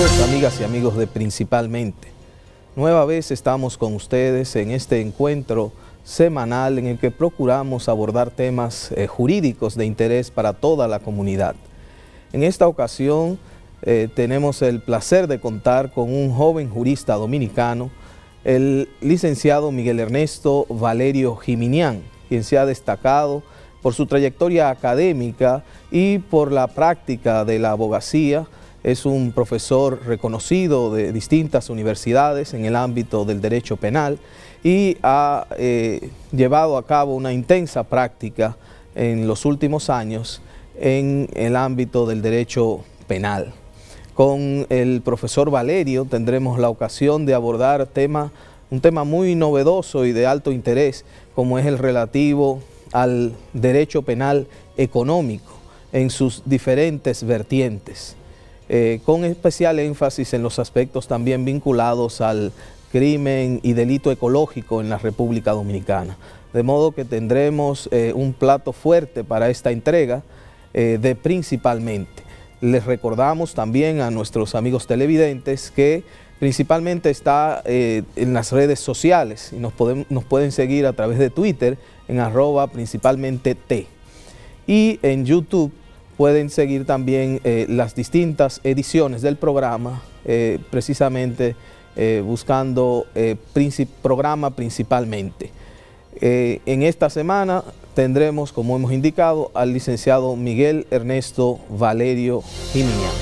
Saludos amigas y amigos de Principalmente. Nueva vez estamos con ustedes en este encuentro semanal en el que procuramos abordar temas jurídicos de interés para toda la comunidad. En esta ocasión tenemos el placer de contar con un joven jurista dominicano, el licenciado Miguel Ernesto Valerio Giminián, quien se ha destacado por su trayectoria académica y por la práctica de la abogacía. Es un profesor reconocido de distintas universidades en el ámbito del derecho penal y ha llevado a cabo una intensa práctica en los últimos años en el ámbito del derecho penal. Con el profesor Valerio tendremos la ocasión de abordar un tema muy novedoso y de alto interés, como es el relativo al derecho penal económico en sus diferentes vertientes, con especial énfasis en los aspectos también vinculados al crimen y delito ecológico en la República Dominicana. De modo que tendremos un plato fuerte para esta entrega de Principalmente. Les recordamos también a nuestros amigos televidentes que Principalmente está en las redes sociales y nos pueden seguir a través de Twitter en @principalmente_t, y en YouTube pueden seguir también las distintas ediciones del programa, precisamente buscando programa Principalmente. En esta semana tendremos, como hemos indicado, al licenciado Miguel Ernesto Valerio Giminián.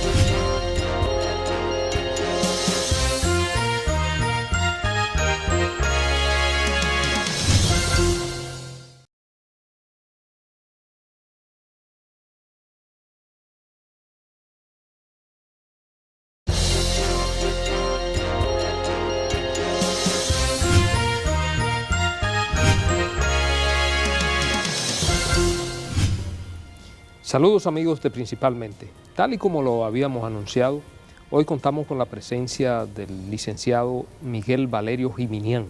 Saludos amigos de Principalmente. Tal y como lo habíamos anunciado, hoy contamos con la presencia del licenciado Miguel Valerio Giminián,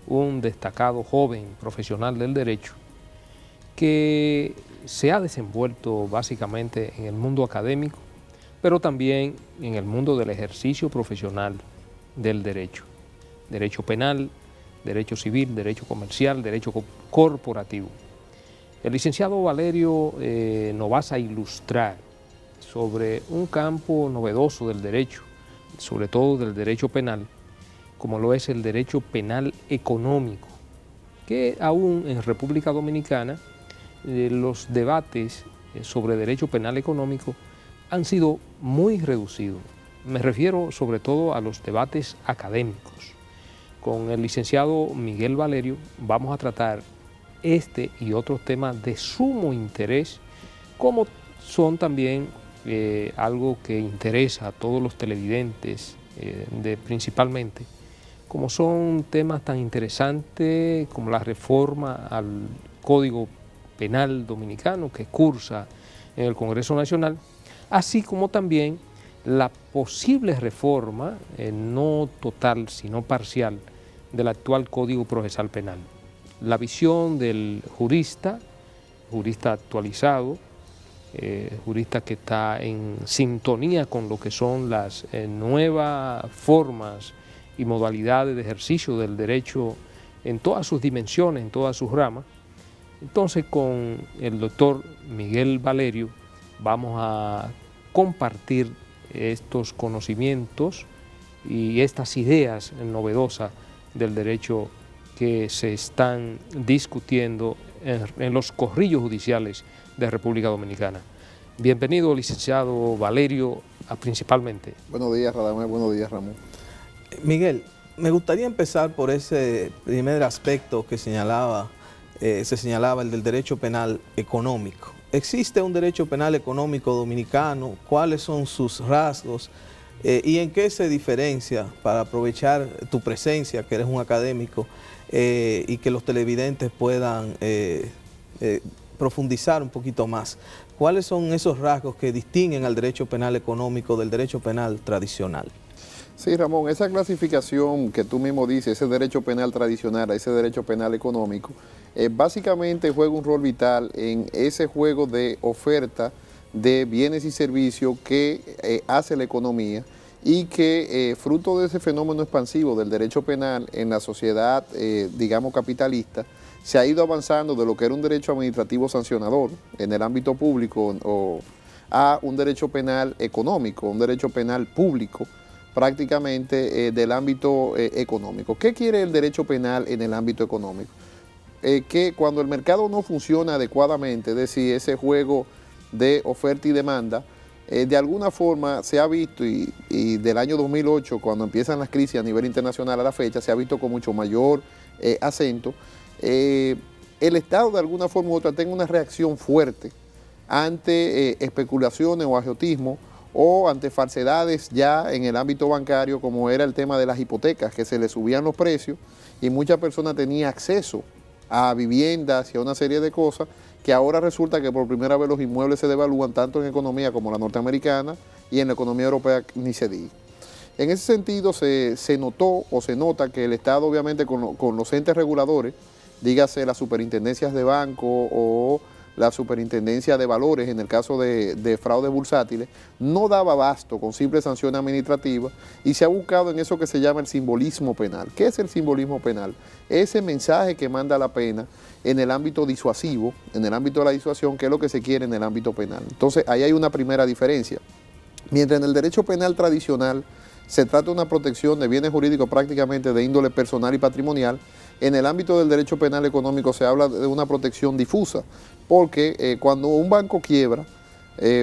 un destacado joven profesional del derecho que se ha desenvuelto básicamente en el mundo académico, pero también en el mundo del ejercicio profesional del derecho. Derecho penal, derecho civil, derecho comercial, derecho corporativo. El licenciado Valerio nos va a ilustrar sobre un campo novedoso del derecho, sobre todo del derecho penal, como lo es el derecho penal económico, que aún en República Dominicana los debates sobre derecho penal económico han sido muy reducidos. Me refiero sobre todo a los debates académicos. Con el licenciado Miguel Valerio vamos a tratar este y otros temas de sumo interés, como son también algo que interesa a todos los televidentes Principalmente, como son temas tan interesantes como la reforma al Código Penal Dominicano que cursa en el Congreso Nacional, así como también la posible reforma, no total sino parcial, del actual Código Procesal Penal. La visión del jurista actualizado, jurista que está en sintonía con lo que son las nuevas formas y modalidades de ejercicio del derecho en todas sus dimensiones, en todas sus ramas. Entonces, con el doctor Miguel Valerio vamos a compartir estos conocimientos y estas ideas novedosas del derecho que se están discutiendo en los corrillos judiciales de República Dominicana. Bienvenido, licenciado Valerio, a Principalmente. Buenos días, Radamés. Buenos días, Ramón. Miguel, me gustaría empezar por ese primer aspecto que se señalaba, el del derecho penal económico. ¿Existe un derecho penal económico dominicano? ¿Cuáles son sus rasgos? ¿Y en qué se diferencia, para aprovechar tu presencia, que eres un académico, y que los televidentes puedan profundizar un poquito más? ¿Cuáles son esos rasgos que distinguen al derecho penal económico del derecho penal tradicional? Sí, Ramón, esa clasificación que tú mismo dices, ese derecho penal tradicional, ese derecho penal económico, básicamente juega un rol vital en ese juego de oferta de bienes y servicios que hace la economía y que fruto de ese fenómeno expansivo del derecho penal en la sociedad, digamos, capitalista, se ha ido avanzando de lo que era un derecho administrativo sancionador en el ámbito público a un derecho penal económico, un derecho penal público, prácticamente del ámbito económico. ¿Qué quiere el derecho penal en el ámbito económico? Que cuando el mercado no funciona adecuadamente, es decir, ese juego de oferta y demanda, de alguna forma se ha visto, y del año 2008, cuando empiezan las crisis a nivel internacional a la fecha, se ha visto con mucho mayor acento, el Estado de alguna forma u otra tenga una reacción fuerte ante especulaciones o agiotismo o ante falsedades ya en el ámbito bancario, como era el tema de las hipotecas, que se le subían los precios y muchas personas tenían acceso a viviendas y a una serie de cosas que ahora resulta que por primera vez los inmuebles se devalúan tanto en economía como la norteamericana y en la economía europea ni se diga. En ese sentido se notó o se nota que el Estado, obviamente con los entes reguladores, dígase las superintendencias de banco o la superintendencia de valores en el caso de fraudes bursátiles, no daba abasto con simples sanciones administrativas y se ha buscado en eso que se llama el simbolismo penal. ¿Qué es el simbolismo penal? Ese mensaje que manda la pena en el ámbito disuasivo, en el ámbito de la disuasión, que es lo que se quiere en el ámbito penal. Entonces, ahí hay una primera diferencia. Mientras en el derecho penal tradicional se trata de una protección de bienes jurídicos prácticamente de índole personal y patrimonial, en el ámbito del derecho penal económico se habla de una protección difusa, porque cuando un banco quiebra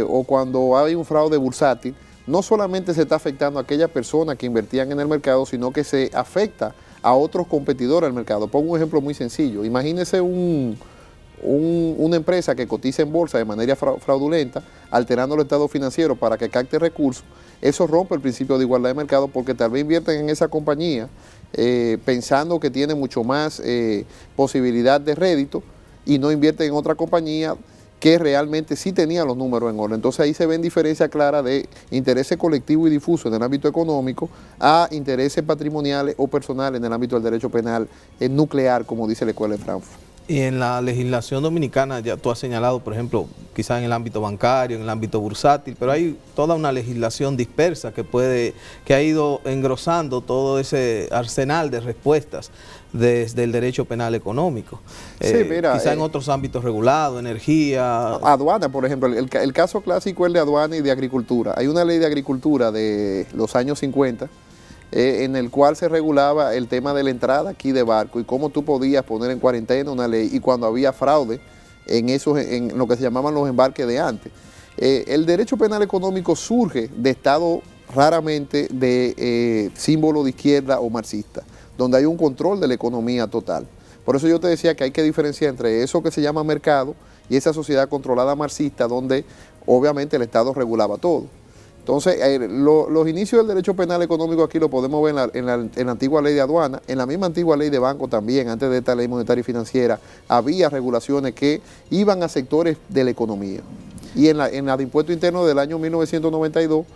o cuando hay un fraude bursátil, no solamente se está afectando a aquellas personas que invertían en el mercado, sino que se afecta a otros competidores del mercado. Pongo un ejemplo muy sencillo. Imagínese una empresa que cotiza en bolsa de manera fraudulenta, alterando el estado financiero para que capte recursos. Eso rompe el principio de igualdad de mercado porque tal vez invierten en esa compañía pensando que tiene mucho más posibilidad de rédito y no invierten en otra compañía que realmente sí tenía los números en orden. Entonces ahí se ven diferencias claras de intereses colectivos y difusos en el ámbito económico a intereses patrimoniales o personales en el ámbito del derecho penal nuclear, como dice la Escuela de Frankfurt. Y en la legislación dominicana, ya tú has señalado, por ejemplo, quizás en el ámbito bancario, en el ámbito bursátil, pero hay toda una legislación dispersa que ha ido engrosando todo ese arsenal de respuestas desde el derecho penal económico. Sí, mira, quizás en otros ámbitos regulados, energía. Aduana, por ejemplo, el caso clásico es el de aduana y de agricultura. Hay una ley de agricultura de los años 50, en el cual se regulaba el tema de la entrada aquí de barco y cómo tú podías poner en cuarentena una ley y cuando había fraude en lo que se llamaban los embarques de antes. El derecho penal económico surge de estado raramente de símbolo de izquierda o marxista, donde hay un control de la economía total. Por eso yo te decía que hay que diferenciar entre eso que se llama mercado y esa sociedad controlada marxista donde obviamente el Estado regulaba todo. Entonces, los inicios del derecho penal económico aquí lo podemos ver en la antigua ley de aduana, en la misma antigua ley de banco también, antes de esta ley monetaria y financiera, había regulaciones que iban a sectores de la economía. Y en la de impuesto interno del año 1992,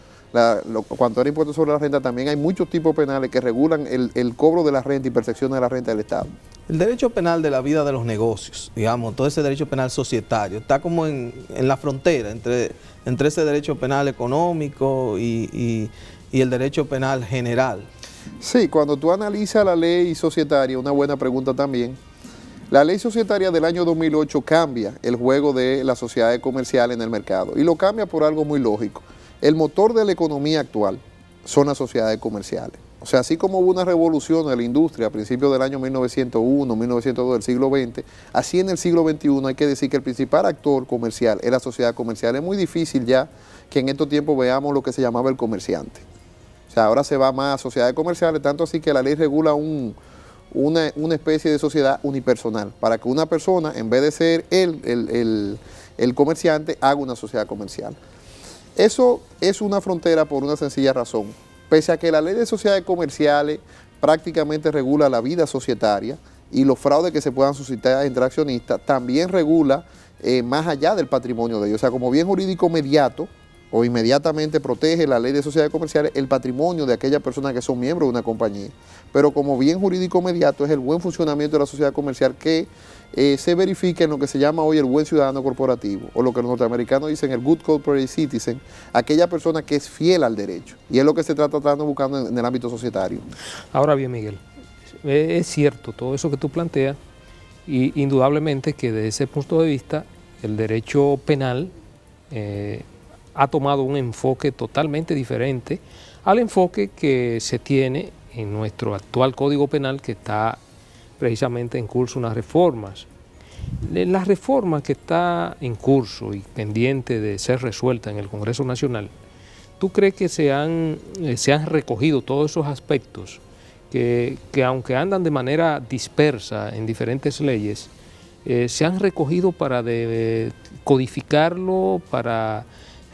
cuando era impuesto sobre la renta, también hay muchos tipos penales que regulan el cobro de la renta y percepción de la renta del Estado. El derecho penal de la vida de los negocios, digamos, todo ese derecho penal societario, está como en la frontera entre ese derecho penal económico y el derecho penal general. Sí, cuando tú analizas la ley societaria, una buena pregunta también, la ley societaria del año 2008 cambia el juego de las sociedades comerciales en el mercado y lo cambia por algo muy lógico. El motor de la economía actual son las sociedades comerciales. O sea, así como hubo una revolución en la industria a principios del año 1901, 1902 del siglo XX, así en el siglo XXI hay que decir que el principal actor comercial es la sociedad comercial. Es muy difícil ya que en estos tiempos veamos lo que se llamaba el comerciante. O sea, ahora se va más a sociedades comerciales, tanto así que la ley regula una especie de sociedad unipersonal, para que una persona, en vez de ser el comerciante, haga una sociedad comercial. Eso es una frontera por una sencilla razón. Pese a que la ley de sociedades comerciales prácticamente regula la vida societaria y los fraudes que se puedan suscitar entre accionistas, también regula más allá del patrimonio de ellos. O sea, como bien jurídico mediato, o inmediatamente protege la ley de sociedades comerciales el patrimonio de aquellas personas que son miembros de una compañía. Pero como bien jurídico inmediato es el buen funcionamiento de la sociedad comercial que se verifica en lo que se llama hoy el buen ciudadano corporativo, o lo que los norteamericanos dicen el good corporate citizen, aquella persona que es fiel al derecho. Y es lo que se está tratando buscando en el ámbito societario. Ahora bien, Miguel, es cierto todo eso que tú planteas, y indudablemente que desde ese punto de vista el derecho penal ha tomado un enfoque totalmente diferente al enfoque que se tiene en nuestro actual Código Penal, que está precisamente en curso unas reformas. La reforma que está en curso y pendiente de ser resuelta en el Congreso Nacional, ¿tú crees que se han recogido todos esos aspectos que aunque andan de manera dispersa en diferentes leyes, se han recogido para codificarlo, para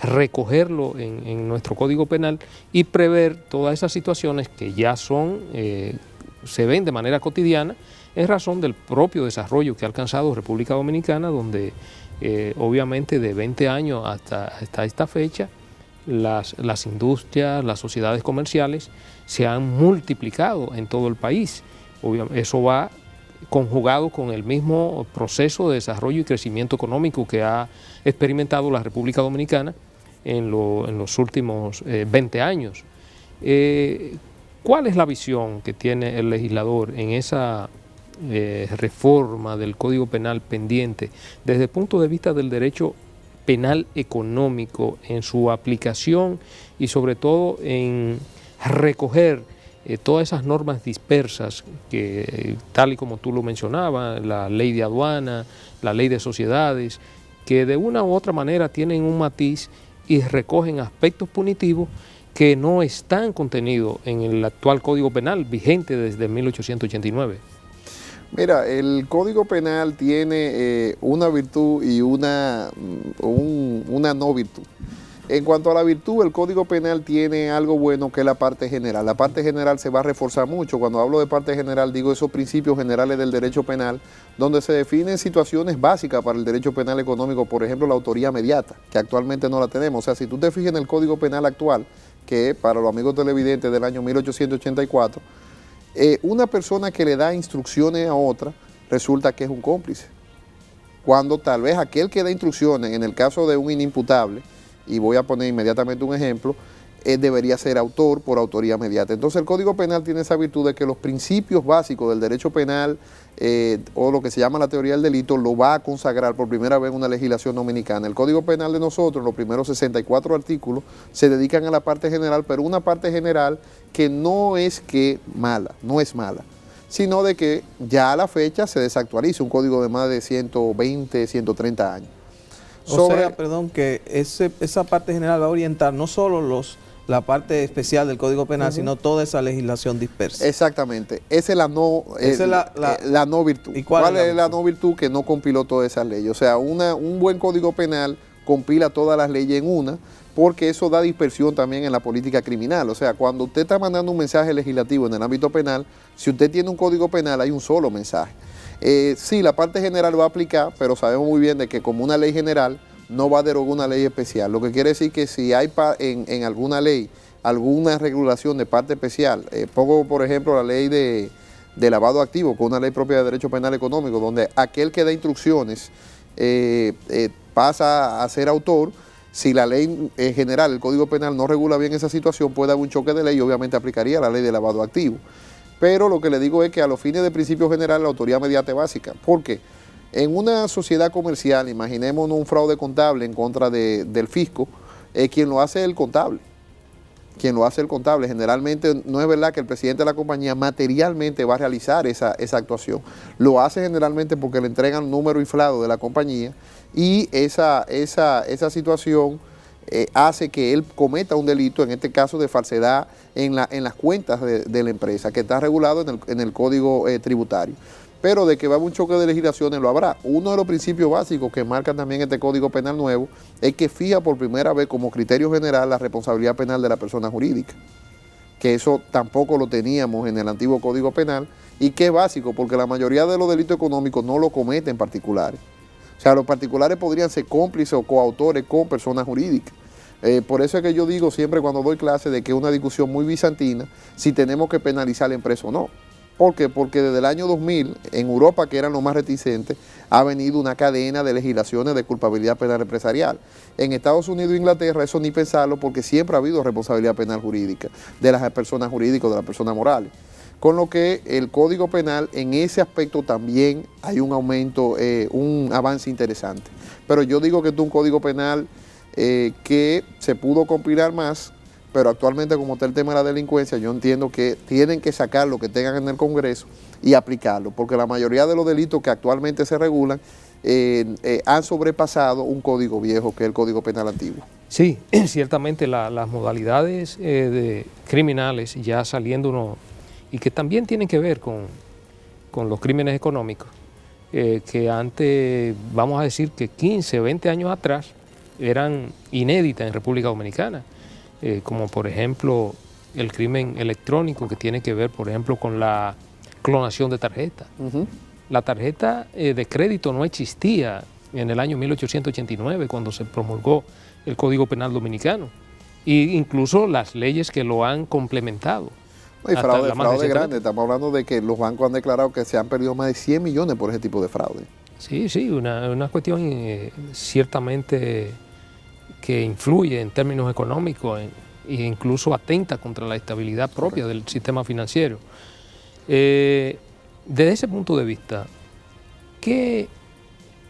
recogerlo en nuestro Código Penal y prever todas esas situaciones que ya se ven de manera cotidiana en razón del propio desarrollo que ha alcanzado República Dominicana, donde obviamente de 20 años hasta esta fecha las industrias, las sociedades comerciales se han multiplicado en todo el país. Eso va conjugado con el mismo proceso de desarrollo y crecimiento económico que ha experimentado la República Dominicana en los últimos 20 años. ¿Cuál es la visión que tiene el legislador en esa reforma del Código Penal pendiente desde el punto de vista del derecho penal económico, en su aplicación y sobre todo en recoger todas esas normas dispersas que, tal y como tú lo mencionabas, la ley de aduana, la ley de sociedades, que de una u otra manera tienen un matiz y recogen aspectos punitivos que no están contenidos en el actual Código Penal vigente desde 1889? Mira, el Código Penal tiene una virtud y una no virtud. En cuanto a la virtud, el Código Penal tiene algo bueno que es la parte general. La parte general se va a reforzar mucho. Cuando hablo de parte general, digo esos principios generales del derecho penal, donde se definen situaciones básicas para el derecho penal económico, por ejemplo, la autoría mediata, que actualmente no la tenemos. O sea, si tú te fijas en el Código Penal actual, que para los amigos televidentes del año 1884, una persona que le da instrucciones a otra resulta que es un cómplice. Cuando tal vez aquel que da instrucciones, en el caso de un inimputable, y voy a poner inmediatamente un ejemplo, debería ser autor por autoría mediata. Entonces el Código Penal tiene esa virtud de que los principios básicos del derecho penal o lo que se llama la teoría del delito lo va a consagrar por primera vez en una legislación dominicana. El Código Penal de nosotros, los primeros 64 artículos, se dedican a la parte general, pero una parte general que no es mala, sino de que ya a la fecha se desactualiza un código de más de 120, 130 años. Que esa parte general va a orientar no solo la parte especial del Código Penal, sino toda esa legislación dispersa. Exactamente. Esa es la no virtud. ¿Y cuál es la no virtud? Que no compiló todas esas leyes. O sea, un buen Código Penal compila todas las leyes en una, porque eso da dispersión también en la política criminal. O sea, cuando usted está mandando un mensaje legislativo en el ámbito penal, si usted tiene un Código Penal hay un solo mensaje. Sí, la parte general va a aplicar, pero sabemos muy bien de que como una ley general no va a derogar una ley especial. Lo que quiere decir que si hay en alguna ley alguna regulación de parte especial, pongo por ejemplo la ley de lavado activo, que es una ley propia de derecho penal económico, donde aquel que da instrucciones pasa a ser autor. Si la ley general, el Código Penal, no regula bien esa situación, puede haber un choque de ley y obviamente aplicaría la ley de lavado activo. Pero lo que le digo es que a los fines de principio general la autoría mediata es básica. ¿Por qué? En una sociedad comercial, imaginémonos un fraude contable en contra del fisco, quien lo hace es el contable. Generalmente no es verdad que el presidente de la compañía materialmente va a realizar esa actuación. Lo hace generalmente porque le entregan un número inflado de la compañía y esa situación hace que él cometa un delito, en este caso de falsedad en las cuentas de la empresa, que está regulado en el Código Tributario. Pero de que va a haber un choque de legislaciones lo habrá. Uno de los principios básicos que marca también este Código Penal nuevo es que fija por primera vez como criterio general la responsabilidad penal de la persona jurídica, que eso tampoco lo teníamos en el antiguo Código Penal, y que es básico porque la mayoría de los delitos económicos no lo cometen particulares. O sea, los particulares podrían ser cómplices o coautores con personas jurídicas. Por eso es que yo digo siempre cuando doy clase de que es una discusión muy bizantina si tenemos que penalizar la empresa o no. ¿Por qué? Porque desde el año 2000, en Europa, que eran los más reticentes, ha venido una cadena de legislaciones de culpabilidad penal empresarial. En Estados Unidos e Inglaterra eso ni pensarlo porque siempre ha habido responsabilidad penal jurídica de las personas jurídicas o de las personas morales. Con lo que el Código Penal en ese aspecto también hay un aumento, un avance interesante. Pero yo digo que es un Código Penal que se pudo compilar más, pero actualmente como está el tema de la delincuencia, yo entiendo que tienen que sacar lo que tengan en el Congreso y aplicarlo, porque la mayoría de los delitos que actualmente se regulan han sobrepasado un código viejo, que es el Código Penal antiguo. Sí, ciertamente las modalidades de criminales ya saliendo y que también tienen que ver con los crímenes económicos, que antes, vamos a decir que 15, 20 años atrás, eran inéditas en República Dominicana, como por ejemplo el crimen electrónico que tiene que ver, por ejemplo, con la clonación de tarjetas. La tarjeta de crédito no existía en el año 1889 cuando se promulgó el Código Penal Dominicano, e incluso las leyes que lo han complementado. No, y fraude grande, estamos hablando de que los bancos han declarado que se han perdido más de 100 millones por ese tipo de fraude. Sí, sí, una cuestión ciertamente que influye en términos económicos e incluso atenta contra la estabilidad propia del sistema financiero. Desde ese punto de vista, ¿qué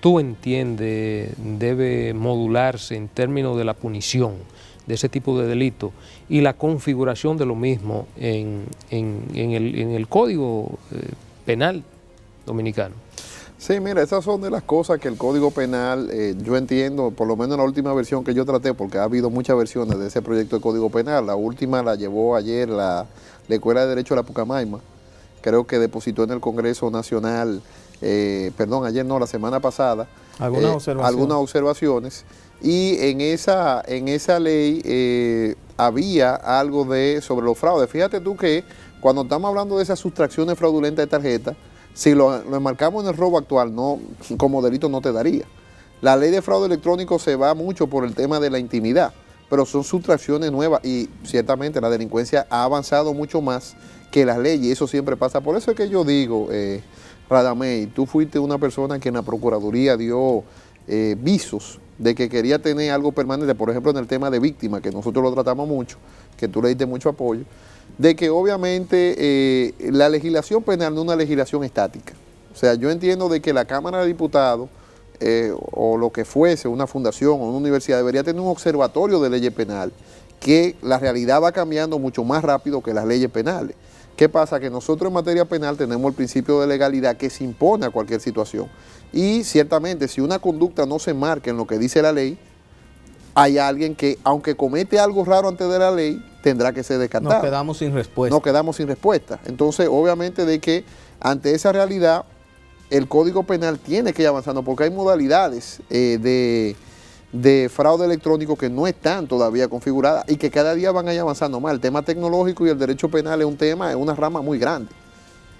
tú entiendes debe modularse en términos de la punición de ese tipo de delitos y la configuración de lo mismo en el Código Penal dominicano? Sí, mira, esas son de las cosas que el Código Penal, yo entiendo, por lo menos en la última versión que yo traté, porque ha habido muchas versiones de ese proyecto de Código Penal. La última la llevó ayer la Escuela de Derecho de la Pucamaima, creo que depositó en el Congreso Nacional, ayer no, la semana pasada, algunas observaciones. Y en esa ley había algo sobre los fraudes. Fíjate tú que cuando estamos hablando de esas sustracciones fraudulentas de tarjeta, si lo enmarcamos en el robo actual, no, como delito no te daría. La ley de fraude electrónico se va mucho por el tema de la intimidad, pero son sustracciones nuevas y ciertamente la delincuencia ha avanzado mucho más que las leyes y eso siempre pasa. Por eso es que yo digo, Radamey, tú fuiste una persona que en la Procuraduría dio visos de que quería tener algo permanente, por ejemplo en el tema de víctimas, que nosotros lo tratamos mucho, que tú le diste mucho apoyo, de que obviamente la legislación penal no es una legislación estática. O sea, yo entiendo de que la Cámara de Diputados o lo que fuese, una fundación o una universidad, debería tener un observatorio de leyes penales, que la realidad va cambiando mucho más rápido que las leyes penales. ¿Qué pasa? Que nosotros en materia penal tenemos el principio de legalidad que se impone a cualquier situación. Y ciertamente, si una conducta no se marca en lo que dice la ley, hay alguien que, aunque comete algo raro antes de la ley, tendrá que ser descartado. Nos quedamos sin respuesta. Nos quedamos sin respuesta. Entonces, obviamente de que ante esa realidad, el Código Penal tiene que ir avanzando, porque hay modalidades de fraude electrónico que no están todavía configuradas y que cada día van a ir avanzando más. El tema tecnológico y el derecho penal es una rama muy grande.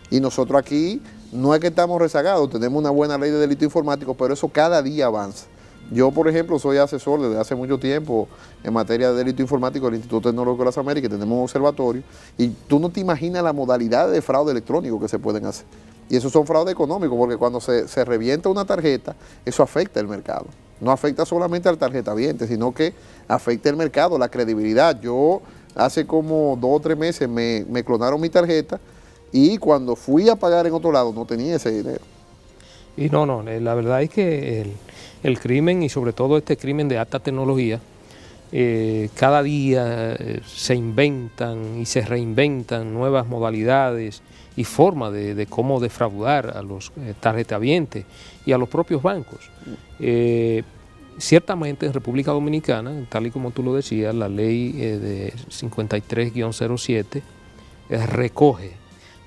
Y nosotros aquí no es que estamos rezagados, tenemos una buena ley de delito informático, pero eso cada día avanza. Yo, por ejemplo, soy asesor desde hace mucho tiempo en materia de delito informático del Instituto Tecnológico de las Américas, tenemos un observatorio, y tú no te imaginas la modalidad de fraude electrónico que se pueden hacer. Y esos son fraudes económicos, porque cuando se revienta una tarjeta, eso afecta el mercado. No afecta solamente al tarjetaviente, sino que afecta el mercado, la credibilidad. Yo hace como 2 o 3 meses me clonaron mi tarjeta y cuando fui a pagar en otro lado no tenía ese dinero. Y no, la verdad es que el crimen y sobre todo este crimen de alta tecnología, cada día se inventan y se reinventan nuevas modalidades y formas de cómo defraudar a los tarjetavientes y a los propios bancos. Ciertamente en República Dominicana, tal y como tú lo decías, la ley de 53-07 recoge,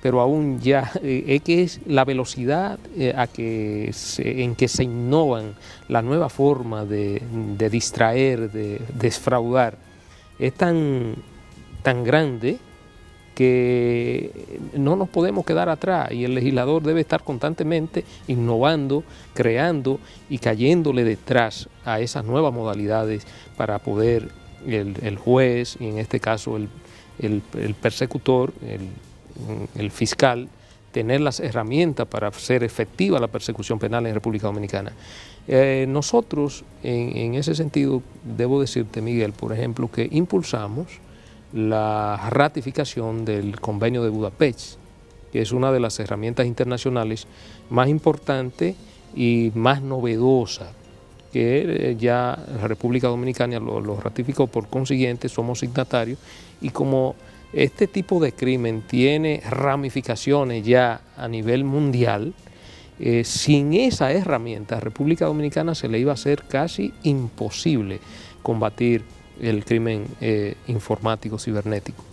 pero aún ya es que es la velocidad en que se innovan la nueva forma de distraer, de defraudar, es tan grande que no nos podemos quedar atrás y el legislador debe estar constantemente innovando, creando y cayéndole detrás a esas nuevas modalidades para poder el juez y en este caso el persecutor, el fiscal, tener las herramientas para hacer efectiva la persecución penal en República Dominicana. Nosotros, en ese sentido, debo decirte, Miguel, por ejemplo, que impulsamos la ratificación del Convenio de Budapest, que es una de las herramientas internacionales más importantes y más novedosas, que ya la República Dominicana lo ratificó, por consiguiente somos signatarios, y como este tipo de crimen tiene ramificaciones ya a nivel mundial, sin esa herramienta a República Dominicana se le iba a hacer casi imposible combatir el crimen informático cibernético.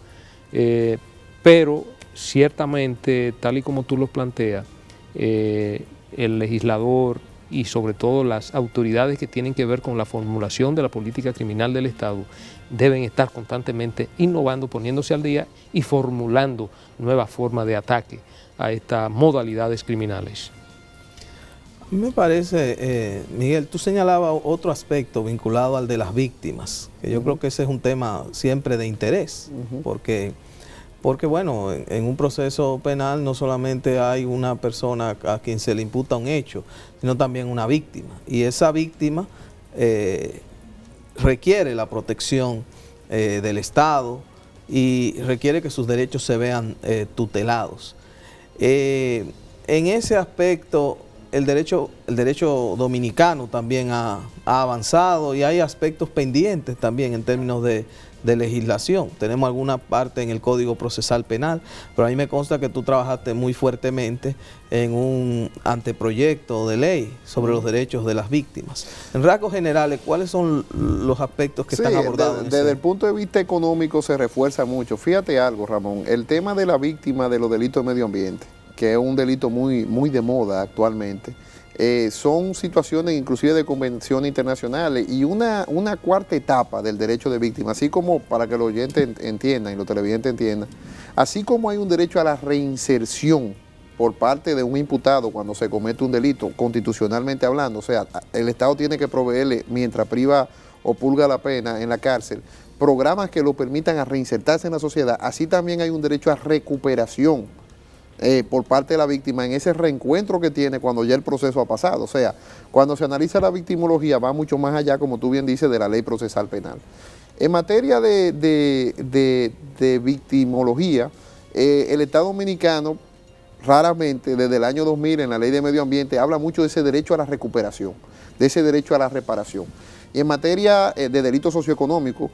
Pero ciertamente, tal y como tú lo planteas, el legislador y sobre todo las autoridades que tienen que ver con la formulación de la política criminal del Estado deben estar constantemente innovando, poniéndose al día y formulando nuevas formas de ataque a estas modalidades criminales. Me parece, Miguel, tú señalabas otro aspecto vinculado al de las víctimas, que yo creo que ese es un tema siempre de interés, porque bueno, en un proceso penal no solamente hay una persona a quien se le imputa un hecho, sino también una víctima, y esa víctima requiere la protección del Estado y requiere que sus derechos se vean tutelados. En ese aspecto, el derecho dominicano también ha avanzado y hay aspectos pendientes también en términos de legislación. Tenemos alguna parte en el Código Procesal Penal, pero a mí me consta que tú trabajaste muy fuertemente en un anteproyecto de ley sobre los derechos de las víctimas. En rasgos generales, ¿cuáles son los aspectos que están abordados? Desde el punto de vista económico se refuerza mucho. Fíjate algo, Ramón, el tema de la víctima de los delitos de medio ambiente, que es un delito muy de moda actualmente, son situaciones inclusive de convenciones internacionales y una cuarta etapa del derecho de víctima, así como para que los oyentes entiendan y los televidentes entiendan, así como hay un derecho a la reinserción por parte de un imputado cuando se comete un delito, constitucionalmente hablando, o sea, el Estado tiene que proveerle, mientras priva o purga la pena en la cárcel, programas que lo permitan a reinsertarse en la sociedad, así también hay un derecho a recuperación por parte de la víctima en ese reencuentro que tiene cuando ya el proceso ha pasado. O sea, cuando se analiza la victimología va mucho más allá, como tú bien dices, de la ley procesal penal. En materia de victimología, el Estado Dominicano raramente, desde el año 2000 en la ley de medio ambiente, habla mucho de ese derecho a la recuperación, de ese derecho a la reparación. Y en materia de delitos socioeconómicos,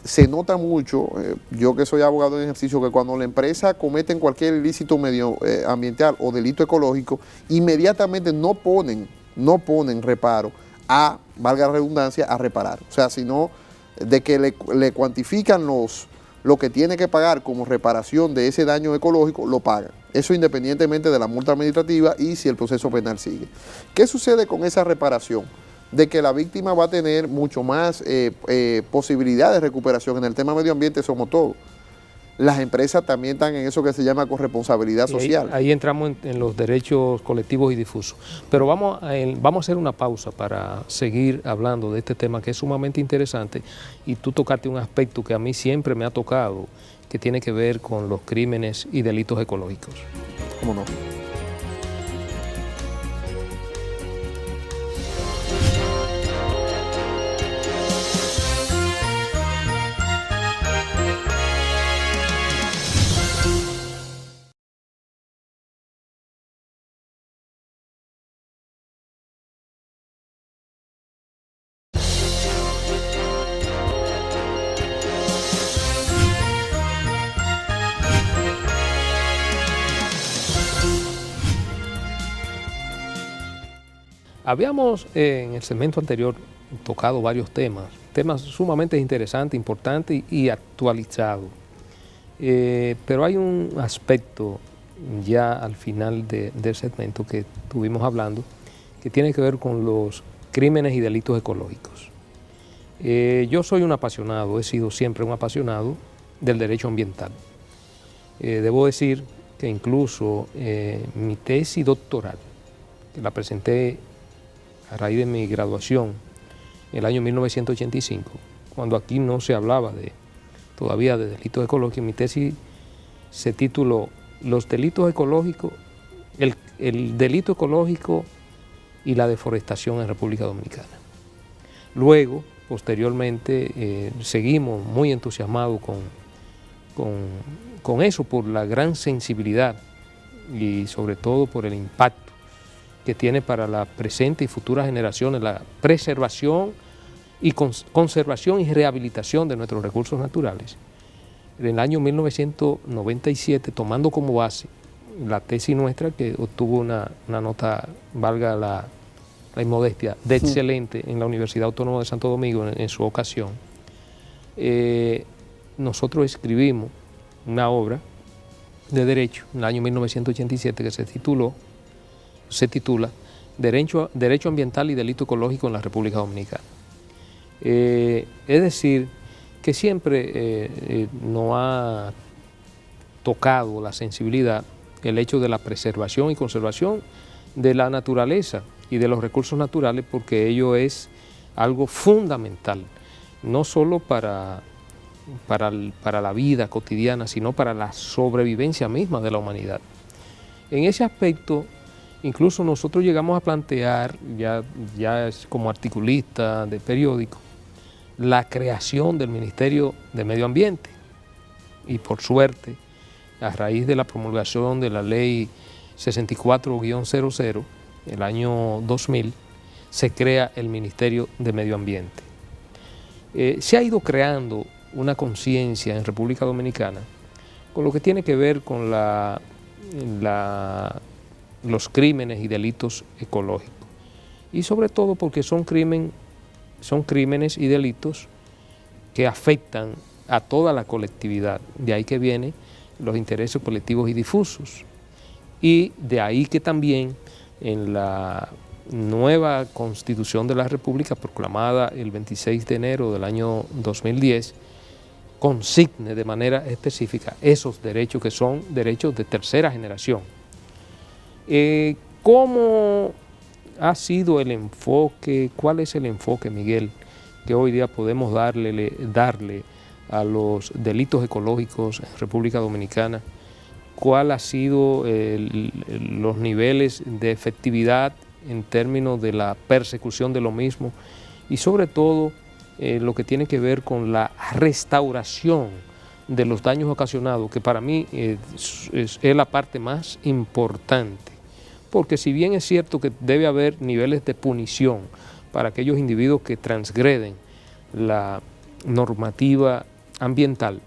se nota mucho, yo que soy abogado en ejercicio, que cuando la empresa comete cualquier ilícito medioambiental o delito ecológico, inmediatamente no ponen reparo a, valga la redundancia, a reparar. O sea, sino de que le cuantifican lo que tiene que pagar como reparación de ese daño ecológico, lo pagan. Eso independientemente de la multa administrativa y si el proceso penal sigue. ¿Qué sucede con esa reparación? De que la víctima va a tener mucho más posibilidad de recuperación. En el tema medio ambiente somos todos. Las empresas también están en eso que se llama corresponsabilidad social. Ahí entramos en los derechos colectivos y difusos. Pero vamos a hacer una pausa para seguir hablando de este tema que es sumamente interesante y tú tocaste un aspecto que a mí siempre me ha tocado, que tiene que ver con los crímenes y delitos ecológicos. ¿Cómo no? Habíamos en el segmento anterior tocado varios temas sumamente interesantes, importantes y actualizados. Pero hay un aspecto ya al final del segmento que estuvimos hablando que tiene que ver con los crímenes y delitos ecológicos. Yo soy un apasionado, he sido siempre un apasionado del derecho ambiental. Debo decir que incluso mi tesis doctoral, que la presenté a raíz de mi graduación en el año 1985, cuando aquí no se hablaba todavía de delitos ecológicos. Mi tesis se tituló Los delitos ecológicos, el delito ecológico y la deforestación en República Dominicana. Luego, posteriormente, seguimos muy entusiasmados con eso, por la gran sensibilidad y sobre todo por el impacto que tiene para la presente y futuras generaciones la preservación y conservación y rehabilitación de nuestros recursos naturales. En el año 1997, tomando como base la tesis nuestra, que obtuvo una nota, valga la inmodestia, de excelente en la Universidad Autónoma de Santo Domingo en su ocasión, nosotros escribimos una obra de derecho en el año 1987 que se titula Derecho Ambiental y Delito Ecológico en la República Dominicana. Es decir, que siempre nos ha tocado la sensibilidad el hecho de la preservación y conservación de la naturaleza y de los recursos naturales, porque ello es algo fundamental, no solo para la vida cotidiana, sino para la sobrevivencia misma de la humanidad. En ese aspecto, incluso nosotros llegamos a plantear, ya es como articulista de periódico, la creación del Ministerio de Medio Ambiente. Y por suerte, a raíz de la promulgación de la Ley 64-00, el año 2000, se crea el Ministerio de Medio Ambiente. Se ha ido creando una conciencia en República Dominicana con lo que tiene que ver con los crímenes y delitos ecológicos. Y sobre todo porque son crímenes y delitos que afectan a toda la colectividad. De ahí que vienen los intereses colectivos y difusos. Y de ahí que también en la nueva Constitución de la República, proclamada el 26 de enero del año 2010, consigne de manera específica esos derechos que son derechos de tercera generación. ¿Cómo ha sido el enfoque? ¿Cuál es el enfoque, Miguel, que hoy día podemos darle a los delitos ecológicos en República Dominicana? ¿Cuál ha sido los niveles de efectividad en términos de la persecución de lo mismo? Y sobre todo, lo que tiene que ver con la restauración de los daños ocasionados, que para mí es la parte más importante. Porque si bien es cierto que debe haber niveles de punición para aquellos individuos que transgreden la normativa ambiental,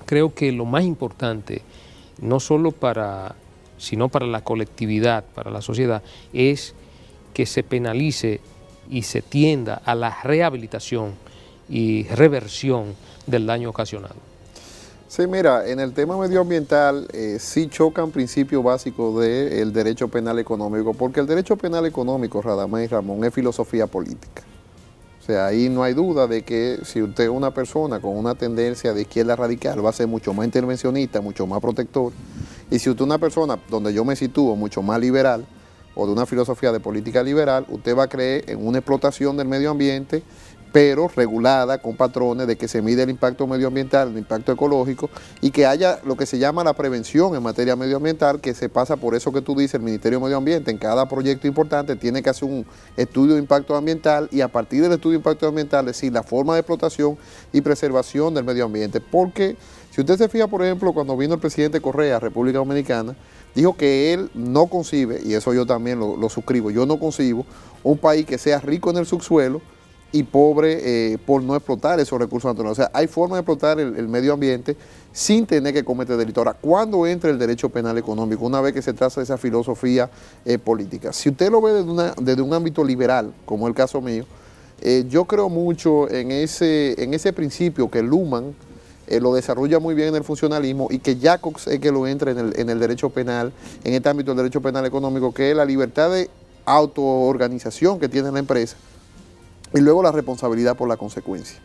creo que lo más importante, no solo sino para la colectividad, para la sociedad, es que se penalice y se tienda a la rehabilitación y reversión del daño ocasionado. Sí, mira, en el tema medioambiental sí chocan principios básicos del derecho penal económico, porque el derecho penal económico, Radamés y Ramón, es filosofía política. O sea, ahí no hay duda de que si usted es una persona con una tendencia de izquierda radical, va a ser mucho más intervencionista, mucho más protector. Y si usted es una persona, donde yo me sitúo, mucho más liberal, o de una filosofía de política liberal, usted va a creer en una explotación del medio ambiente, pero regulada con patrones de que se mide el impacto medioambiental, el impacto ecológico, y que haya lo que se llama la prevención en materia medioambiental, que se pasa por eso que tú dices, el Ministerio de Medio Ambiente en cada proyecto importante tiene que hacer un estudio de impacto ambiental, y a partir del estudio de impacto ambiental decir la forma de explotación y preservación del medio ambiente. Porque si usted se fija, por ejemplo, cuando vino el presidente Correa a República Dominicana, dijo que él no concibe, y eso yo también lo suscribo, yo no concibo un país que sea rico en el subsuelo y pobre por no explotar esos recursos naturales. O sea, hay forma de explotar el medio ambiente sin tener que cometer delito. Ahora, ¿cuándo entra el derecho penal económico? Una vez que se traza esa filosofía política. Si usted lo ve desde un ámbito liberal, como es el caso mío, yo creo mucho en ese principio que Luhmann lo desarrolla muy bien en el funcionalismo, y que Jacobs es que lo entra en el derecho penal, en este ámbito del derecho penal económico, que es la libertad de autoorganización que tiene la empresa, y luego la responsabilidad por la consecuencia.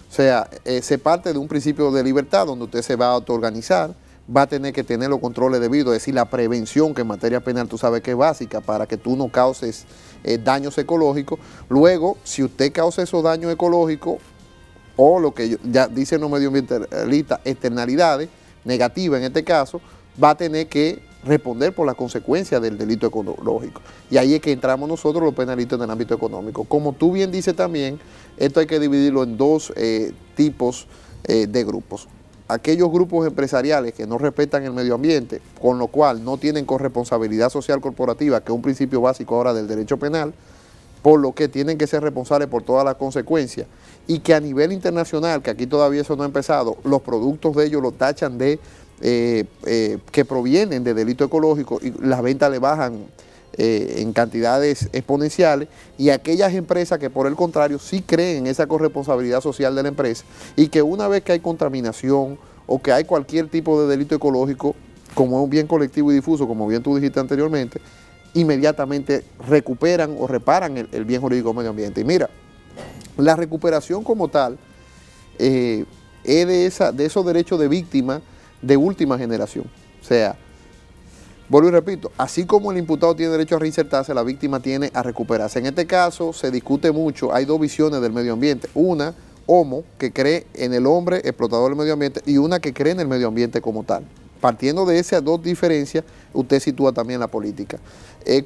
O sea, se parte de un principio de libertad donde usted se va a autoorganizar, va a tener que tener los controles debidos, es decir, la prevención, que en materia penal tú sabes que es básica para que tú no causes daños ecológicos. Luego, si usted causa esos daños ecológicos, o lo que ya dicen los medioambientalistas, externalidades negativas en este caso, va a tener que responder por las consecuencias del delito ecológico. Y ahí es que entramos nosotros los penalistas en el ámbito económico. Como tú bien dices también, esto hay que dividirlo en dos tipos de grupos. Aquellos grupos empresariales que no respetan el medio ambiente, con lo cual no tienen corresponsabilidad social corporativa, que es un principio básico ahora del derecho penal, por lo que tienen que ser responsables por todas las consecuencias, y que a nivel internacional, que aquí todavía eso no ha empezado, los productos de ellos lo tachan de que provienen de delito ecológico y las ventas le bajan en cantidades exponenciales, y aquellas empresas que por el contrario sí creen en esa corresponsabilidad social de la empresa y que una vez que hay contaminación o que hay cualquier tipo de delito ecológico, como es un bien colectivo y difuso, como bien tú dijiste anteriormente, inmediatamente recuperan o reparan el bien jurídico medio ambiente. Y mira, la recuperación como tal es de esos derechos de víctima de última generación. O sea, vuelvo y repito, así como el imputado tiene derecho a reinsertarse, la víctima tiene a recuperarse. En este caso se discute mucho, hay dos visiones del medio ambiente. Una, homo, que cree en el hombre explotador del medio ambiente, y una que cree en el medio ambiente como tal. Partiendo de esas dos diferencias, usted sitúa también la política.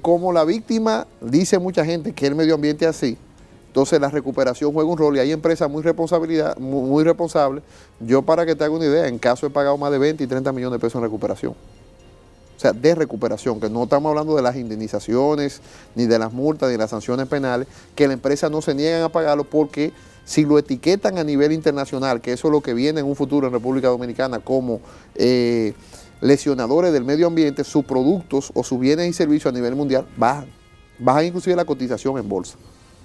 Como la víctima, dice mucha gente que el medio ambiente es así, entonces la recuperación juega un rol y hay empresas muy responsables. Yo, para que te haga una idea, en caso he pagado más de 20 y 30 millones de pesos en recuperación. O sea, de recuperación, que no estamos hablando de las indemnizaciones, ni de las multas, ni de las sanciones penales, que la empresa no se niegan a pagarlo porque si lo etiquetan a nivel internacional, que eso es lo que viene en un futuro en República Dominicana como lesionadores del medio ambiente, sus productos o sus bienes y servicios a nivel mundial bajan inclusive la cotización en bolsa.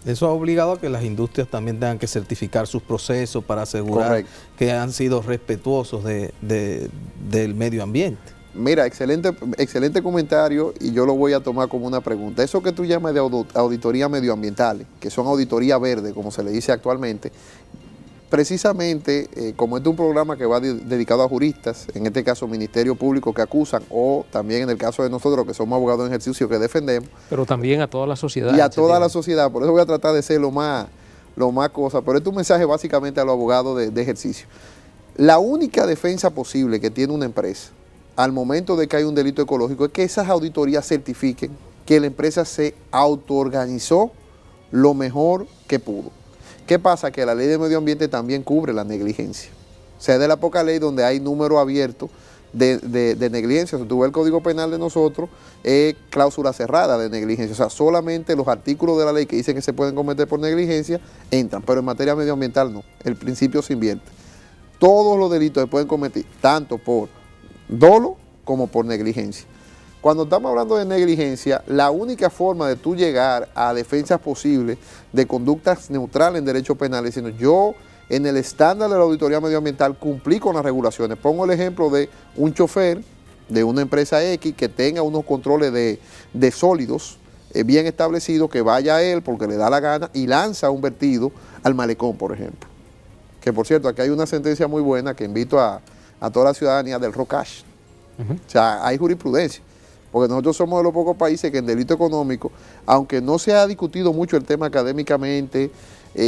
Eso ha obligado a que las industrias también tengan que certificar sus procesos para asegurar Correcto. que han sido respetuosos del medio ambiente. Mira, excelente comentario, y yo lo voy a tomar como una pregunta. Eso que tú llamas de auditoría medioambiental, que son auditoría verde, como se le dice actualmente, precisamente, como este es un programa que va dedicado a juristas, en este caso Ministerio Público que acusan, o también en el caso de nosotros que somos abogados en ejercicio que defendemos. Pero también a toda la sociedad. Y a toda la sociedad, por eso voy a tratar de ser lo más cosa, pero este es un mensaje básicamente a los abogados de ejercicio. La única defensa posible que tiene una empresa al momento de que hay un delito ecológico es que esas auditorías certifiquen que la empresa se autoorganizó lo mejor que pudo. ¿Qué pasa? Que la ley de medio ambiente también cubre la negligencia. O sea, es de la poca ley donde hay número abierto de negligencia. O sea, tú ves el Código Penal de nosotros, es cláusula cerrada de negligencia. O sea, solamente los artículos de la ley que dicen que se pueden cometer por negligencia entran, pero en materia medioambiental no. El principio se invierte. Todos los delitos se pueden cometer, tanto por dolo como por negligencia. Cuando estamos hablando de negligencia, la única forma de tú llegar a defensas posibles de conductas neutrales en derecho penal es diciendo, yo en el estándar de la auditoría medioambiental cumplí con las regulaciones. Pongo el ejemplo de un chofer de una empresa X que tenga unos controles de sólidos bien establecidos, que vaya a él porque le da la gana y lanza un vertido al malecón, por ejemplo. Que por cierto, aquí hay una sentencia muy buena que invito a toda la ciudadanía del ROCASH. O sea, hay jurisprudencia. Porque nosotros somos de los pocos países que en delito económico, aunque no se ha discutido mucho el tema académicamente,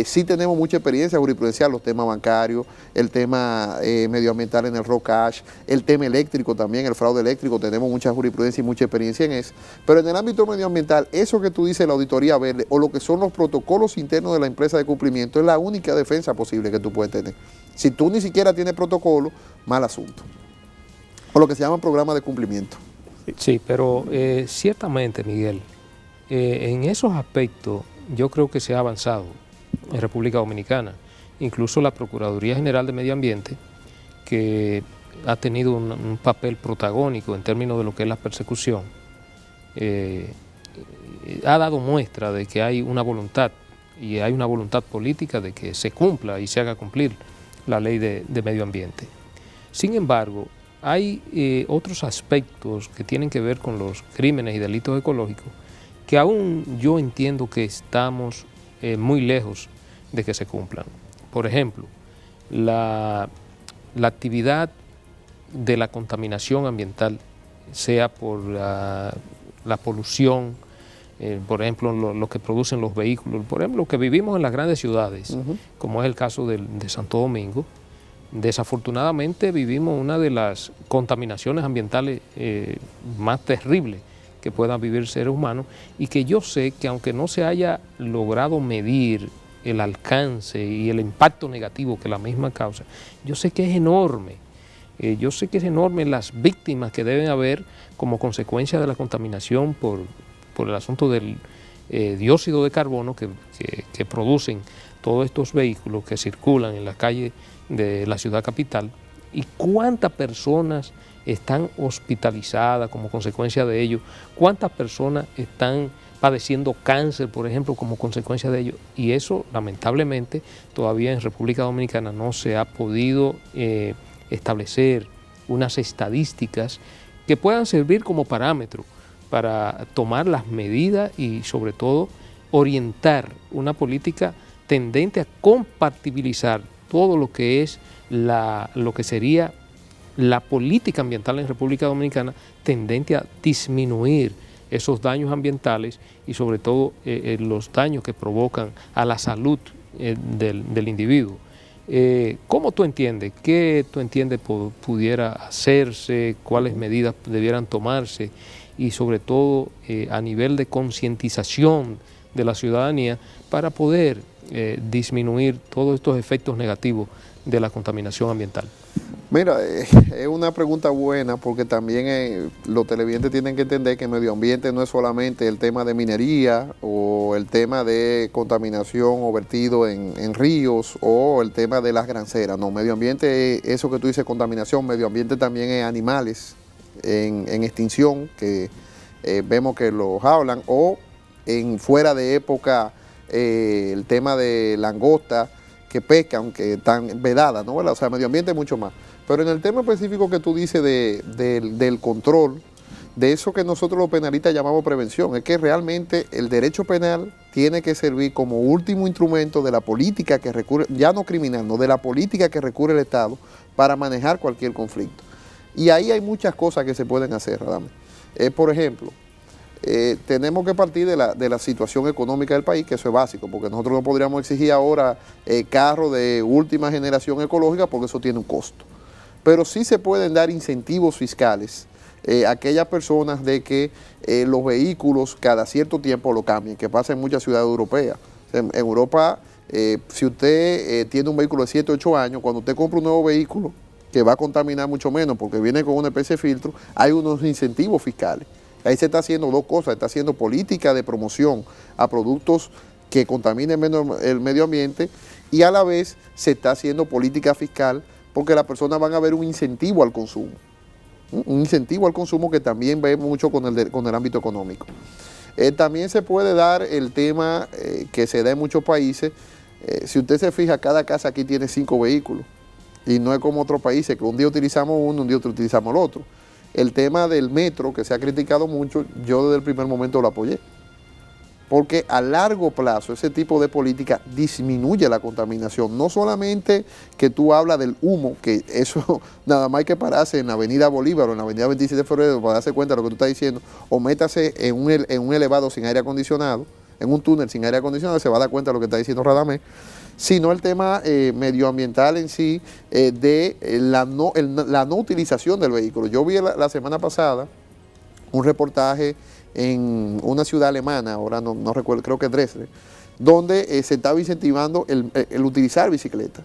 sí tenemos mucha experiencia jurisprudencial, los temas bancarios, el tema medioambiental en el ROCASH, el tema eléctrico también, el fraude eléctrico, tenemos mucha jurisprudencia y mucha experiencia en eso. Pero en el ámbito medioambiental, eso que tú dices, la auditoría verde, o lo que son los protocolos internos de la empresa de cumplimiento, es la única defensa posible que tú puedes tener. Si tú ni siquiera tienes protocolo, mal asunto. O lo que se llama programa de cumplimiento. Sí, pero ciertamente, Miguel, en esos aspectos yo creo que se ha avanzado en República Dominicana. Incluso la Procuraduría General de Medio Ambiente, que ha tenido un papel protagónico en términos de lo que es la persecución, ha dado muestra de que hay una voluntad, y hay una voluntad política de que se cumpla y se haga cumplir la ley de medio ambiente. Sin embargo, hay otros aspectos que tienen que ver con los crímenes y delitos ecológicos que aún yo entiendo que estamos muy lejos de que se cumplan. Por ejemplo, la actividad de la contaminación ambiental, sea por la polución por ejemplo, lo que producen los vehículos, por ejemplo, que vivimos en las grandes ciudades, como es el caso de Santo Domingo. Desafortunadamente vivimos una de las contaminaciones ambientales más terribles que puedan vivir seres humanos, y que yo sé que aunque no se haya logrado medir el alcance y el impacto negativo que la misma causa, yo sé que es enorme. Yo sé que es enorme las víctimas que deben haber como consecuencia de la contaminación por el asunto del dióxido de carbono que producen todos estos vehículos que circulan en la calle de la ciudad capital, y cuántas personas están hospitalizadas como consecuencia de ello, cuántas personas están padeciendo cáncer, por ejemplo, como consecuencia de ello, y eso lamentablemente todavía en República Dominicana no se ha podido establecer unas estadísticas que puedan servir como parámetro para tomar las medidas y sobre todo orientar una política tendente a compatibilizar todo lo que es lo que sería la política ambiental en República Dominicana, tendente a disminuir esos daños ambientales y sobre todo los daños que provocan a la salud del individuo. ¿Cómo tú entiendes? ¿Qué tú entiendes pudiera hacerse? ¿Cuáles medidas debieran tomarse? Y sobre todo a nivel de concientización de la ciudadanía para poder disminuir todos estos efectos negativos de la contaminación ambiental. Mira, es una pregunta buena, porque también los televidentes tienen que entender que el medio ambiente no es solamente el tema de minería o el tema de contaminación o vertido en ríos o el tema de las granceras. No, medio ambiente, eso que tú dices, contaminación, medio ambiente también es animales en extinción, que vemos que los hablan, o fuera de época el tema de langosta que pescan, que están vedadas, ¿no? O sea, medio ambiente mucho más. Pero en el tema específico que tú dices del control, de eso que nosotros los penalistas llamamos prevención, es que realmente el derecho penal tiene que servir como último instrumento de la política que recurre, ya no criminal, no, de la política que recurre el Estado para manejar cualquier conflicto. Y ahí hay muchas cosas que se pueden hacer, Radamés. Por ejemplo, tenemos que partir de la situación económica del país, que eso es básico, porque nosotros no podríamos exigir ahora carros de última generación ecológica, porque eso tiene un costo. Pero sí se pueden dar incentivos fiscales a aquellas personas de que los vehículos cada cierto tiempo lo cambien, que pasa en muchas ciudades europeas. En Europa, si usted tiene un vehículo de 7 o 8 años, cuando usted compra un nuevo vehículo, que va a contaminar mucho menos porque viene con una especie de filtro, hay unos incentivos fiscales. Ahí se está haciendo dos cosas: está haciendo política de promoción a productos que contaminen menos el medio ambiente, y a la vez se está haciendo política fiscal porque las personas van a ver un incentivo al consumo. Un incentivo al consumo que también ve mucho con el ámbito económico. También se puede dar el tema que se da en muchos países. Si usted se fija, cada casa aquí tiene 5 vehículos. Y no es como otros países, que un día utilizamos uno, un día utilizamos el otro. El tema del metro, que se ha criticado mucho, yo desde el primer momento lo apoyé. Porque a largo plazo ese tipo de política disminuye la contaminación. No solamente que tú hablas del humo, que eso nada más hay que pararse en la avenida Bolívar o en la avenida 27 de febrero para darse cuenta de lo que tú estás diciendo, o métase en un elevado sin aire acondicionado, en un túnel sin aire acondicionado, se va a dar cuenta de lo que está diciendo Radamés, sino el tema medioambiental en sí, de la no utilización del vehículo. Yo vi la semana pasada un reportaje en una ciudad alemana, ahora no recuerdo, creo que es Dresde, donde se estaba incentivando el utilizar bicicleta.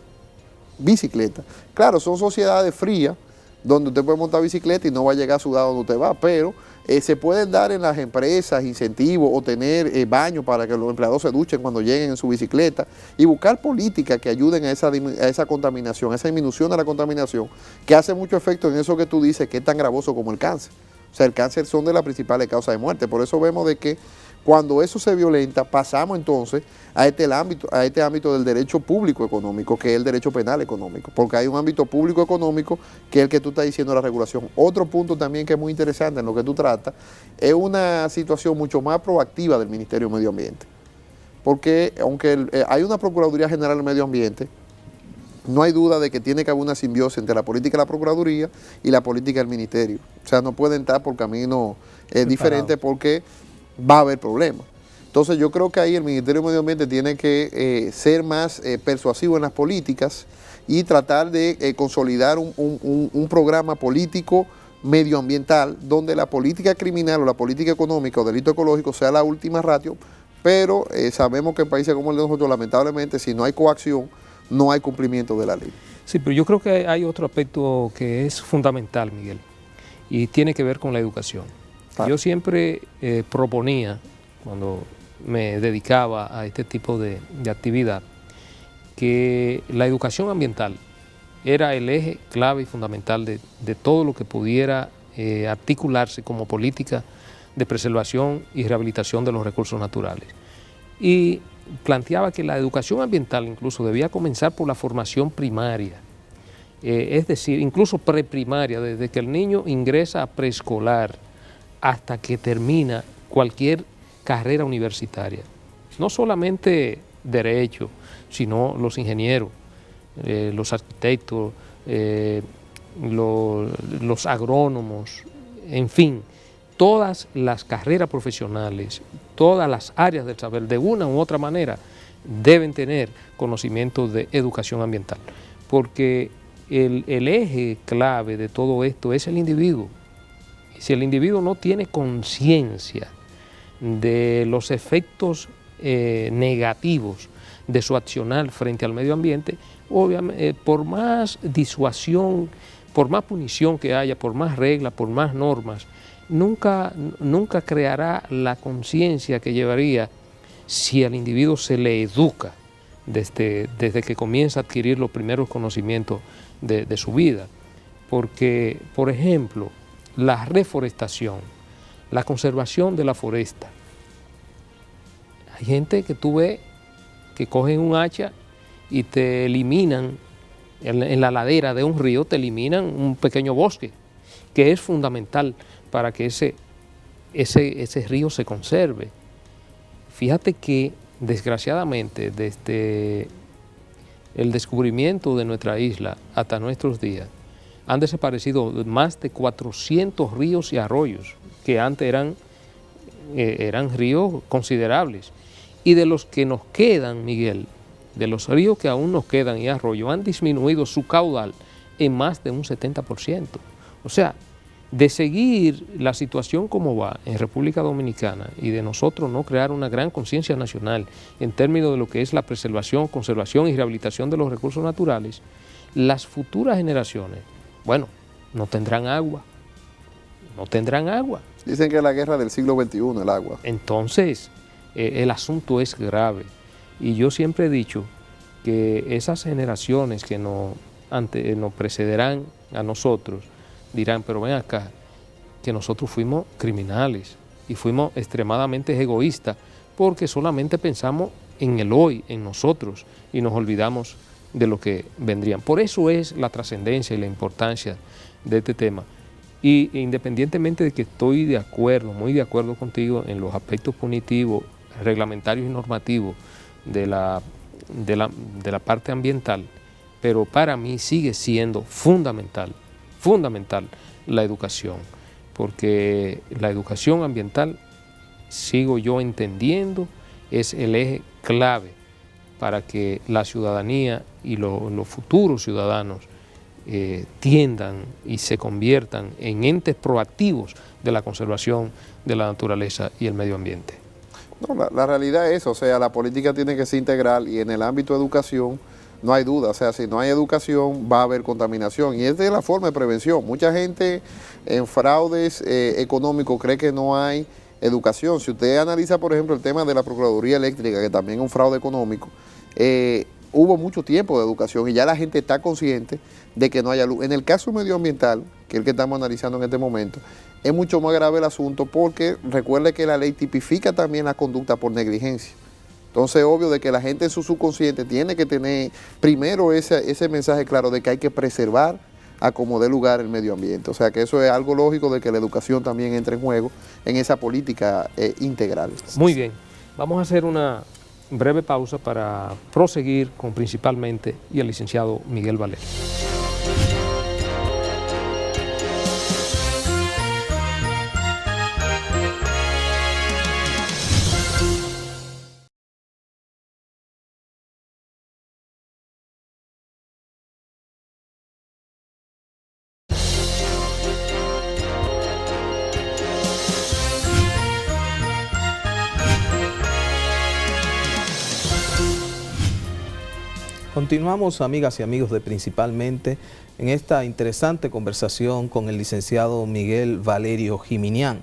Claro, son sociedades frías, donde usted puede montar bicicleta y no va a llegar sudado donde usted va, pero se pueden dar en las empresas incentivos o tener baños para que los empleados se duchen cuando lleguen en su bicicleta, y buscar políticas que ayuden a esa contaminación, a esa disminución de la contaminación, que hace mucho efecto en eso que tú dices, que es tan gravoso como el cáncer. O sea, el cáncer son de las principales causas de muerte. Por eso vemos de que cuando eso se violenta, pasamos entonces a este ámbito del derecho público económico, que es el derecho penal económico, porque hay un ámbito público económico que es el que tú estás diciendo, la regulación. Otro punto también que es muy interesante en lo que tú tratas, es una situación mucho más proactiva del Ministerio de Medio Ambiente. Porque aunque hay una Procuraduría General del Medio Ambiente, no hay duda de que tiene que haber una simbiosis entre la política de la Procuraduría y la política del Ministerio. O sea, no pueden estar por caminos diferentes, porque va a haber problemas. Entonces yo creo que ahí el Ministerio de Medio Ambiente tiene que ser más persuasivo en las políticas y tratar de consolidar un programa político medioambiental donde la política criminal o la política económica o delito ecológico sea la última ratio, pero sabemos que en países como el de nosotros, lamentablemente, si no hay coacción, no hay cumplimiento de la ley. Sí, pero yo creo que hay otro aspecto que es fundamental, Miguel, y tiene que ver con la educación. Claro. Yo siempre proponía, cuando me dedicaba a este tipo de actividad, que la educación ambiental era el eje clave y fundamental de todo lo que pudiera articularse como política de preservación y rehabilitación de los recursos naturales. Y planteaba que la educación ambiental incluso debía comenzar por la formación primaria, es decir, incluso preprimaria, desde que el niño ingresa a preescolar hasta que termina cualquier carrera universitaria. No solamente derecho, sino los ingenieros, los arquitectos, los agrónomos, en fin, todas las carreras profesionales, todas las áreas del saber, de una u otra manera, deben tener conocimiento de educación ambiental, porque el eje clave de todo esto es el individuo. Si el individuo no tiene conciencia de los efectos negativos de su accionar frente al medio ambiente, obviamente, por más disuasión, por más punición que haya, por más reglas, por más normas, nunca creará la conciencia que llevaría si al individuo se le educa desde que comienza a adquirir los primeros conocimientos de su vida. Porque, por ejemplo, la reforestación, la conservación de la foresta. Hay gente que tú ves que cogen un hacha y te eliminan, en la ladera de un río, te eliminan un pequeño bosque, que es fundamental para que ese río se conserve. Fíjate que, desgraciadamente, desde el descubrimiento de nuestra isla hasta nuestros días, han desaparecido más de 400 ríos y arroyos, que antes eran ríos considerables. Y de los que nos quedan, Miguel, de los ríos que aún nos quedan y arroyos, han disminuido su caudal en más de un 70%. O sea, de seguir la situación como va en República Dominicana y de nosotros no crear una gran conciencia nacional en términos de lo que es la preservación, conservación y rehabilitación de los recursos naturales, las futuras generaciones, bueno, no tendrán agua, no tendrán agua. Dicen que es la guerra del siglo XXI, el agua. Entonces, el asunto es grave. Y yo siempre he dicho que esas generaciones que nos precederán a nosotros, dirán, pero ven acá, que nosotros fuimos criminales y fuimos extremadamente egoístas porque solamente pensamos en el hoy, en nosotros, y nos olvidamos de lo que vendrían. Por eso es la trascendencia y la importancia de este tema. Y independientemente de que estoy de acuerdo, muy de acuerdo contigo en los aspectos punitivos, reglamentarios y normativos de la parte ambiental, pero para mí sigue siendo fundamental la educación, porque la educación ambiental, sigo yo entendiendo, es el eje clave para que la ciudadanía y los futuros ciudadanos tiendan y se conviertan en entes proactivos de la conservación de la naturaleza y el medio ambiente. No, la realidad es, o sea, la política tiene que ser integral y en el ámbito de educación no hay duda, o sea, si no hay educación va a haber contaminación y esta es la forma de prevención. Mucha gente en fraudes económicos cree que no hay educación. Si usted analiza, por ejemplo, el tema de la Procuraduría Eléctrica, que también es un fraude económico, hubo mucho tiempo de educación y ya la gente está consciente de que no haya luz. En el caso medioambiental, que es el que estamos analizando en este momento, es mucho más grave el asunto porque recuerde que la ley tipifica también la conducta por negligencia. Entonces es obvio de que la gente en su subconsciente tiene que tener primero ese mensaje claro de que hay que preservar a como dé lugar el medio ambiente. O sea que eso es algo lógico de que la educación también entre en juego en esa política integral. Muy bien, vamos a hacer una breve pausa para proseguir con Principalmente y el licenciado Miguel Valerio. Continuamos, amigas y amigos de Principalmente, en esta interesante conversación con el licenciado Miguel Valerio Giminián.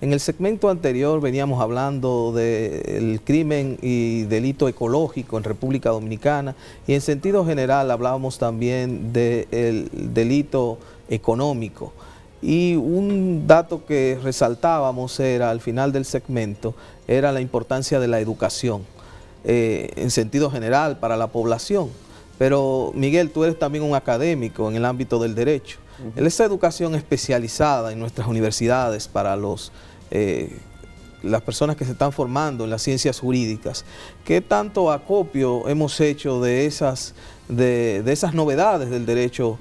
En el segmento anterior veníamos hablando del crimen y delito ecológico en República Dominicana y en sentido general hablábamos también del delito económico. Y un dato que resaltábamos era, al final del segmento, era la importancia de la educación en sentido general para la población. Pero Miguel, tú eres también un académico en el ámbito del derecho. Esa educación especializada en nuestras universidades para las personas que se están formando en las ciencias jurídicas, ¿qué tanto acopio hemos hecho de esas novedades del derecho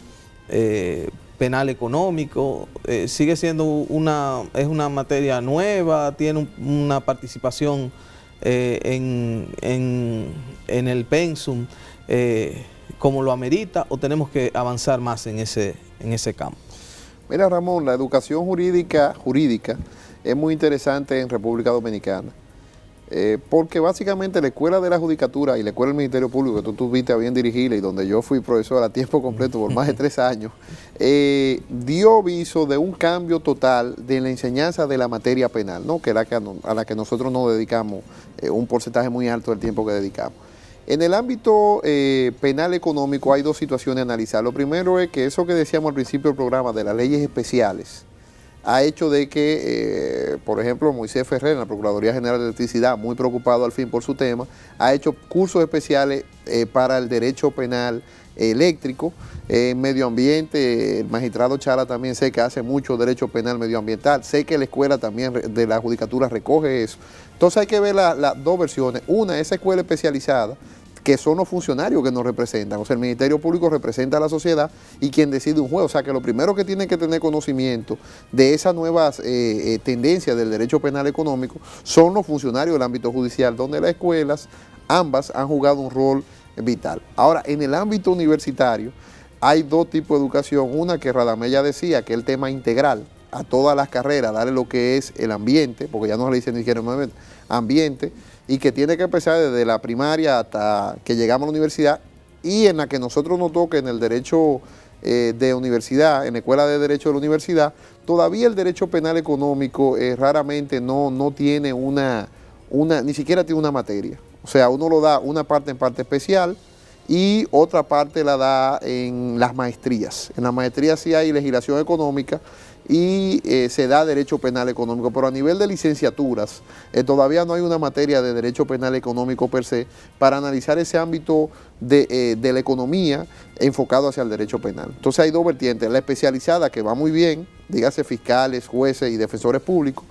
penal económico? ¿Sigue siendo una materia nueva? ¿Tiene una participación en el pensum como lo amerita, o tenemos que avanzar más en ese campo? Mira, Ramón, la educación jurídica es muy interesante en República Dominicana, porque básicamente la Escuela de la Judicatura y la Escuela del Ministerio Público, que tú tuviste a bien dirigirla y donde yo fui profesor a tiempo completo por más de 3 años, dio viso de un cambio total de la enseñanza de la materia penal, ¿no? Que es a la que nosotros nos dedicamos un porcentaje muy alto del tiempo que dedicamos. En el ámbito penal económico hay 2 situaciones a analizar. Lo primero es que eso que decíamos al principio del programa de las leyes especiales ha hecho de que, por ejemplo, Moisés Ferrer, en la Procuraduría General de Electricidad, muy preocupado al fin por su tema, ha hecho cursos especiales para el derecho penal eléctrico, medio ambiente. El magistrado Chala también sé que hace mucho derecho penal medioambiental, sé que la escuela también de la judicatura recoge eso. Entonces hay que ver las 2 versiones. Una, esa escuela especializada, que son los funcionarios que nos representan, o sea, el Ministerio Público representa a la sociedad y quien decide un juez, o sea, que lo primero que tienen que tener conocimiento de esas nuevas tendencias del derecho penal económico son los funcionarios del ámbito judicial, donde las escuelas, ambas, han jugado un rol vital. Ahora, en el ámbito universitario, hay 2 tipos de educación. Una que Radamés ya decía, que es el tema integral a todas las carreras, darle lo que es el ambiente, porque ya no se le dicen ni siquiera ambiente, y que tiene que empezar desde la primaria hasta que llegamos a la universidad, y en la que nosotros nos toca en el derecho de universidad, en la Escuela de Derecho de la Universidad, todavía el derecho penal económico raramente no tiene ni siquiera tiene una materia. O sea, uno lo da una parte en parte especial y otra parte la da en las maestrías. En las maestrías sí hay legislación económica y se da derecho penal económico, pero a nivel de licenciaturas todavía no hay una materia de derecho penal económico per se para analizar ese ámbito de la economía enfocado hacia el derecho penal. Entonces hay 2 vertientes, la especializada, que va muy bien, dígase fiscales, jueces y defensores públicos,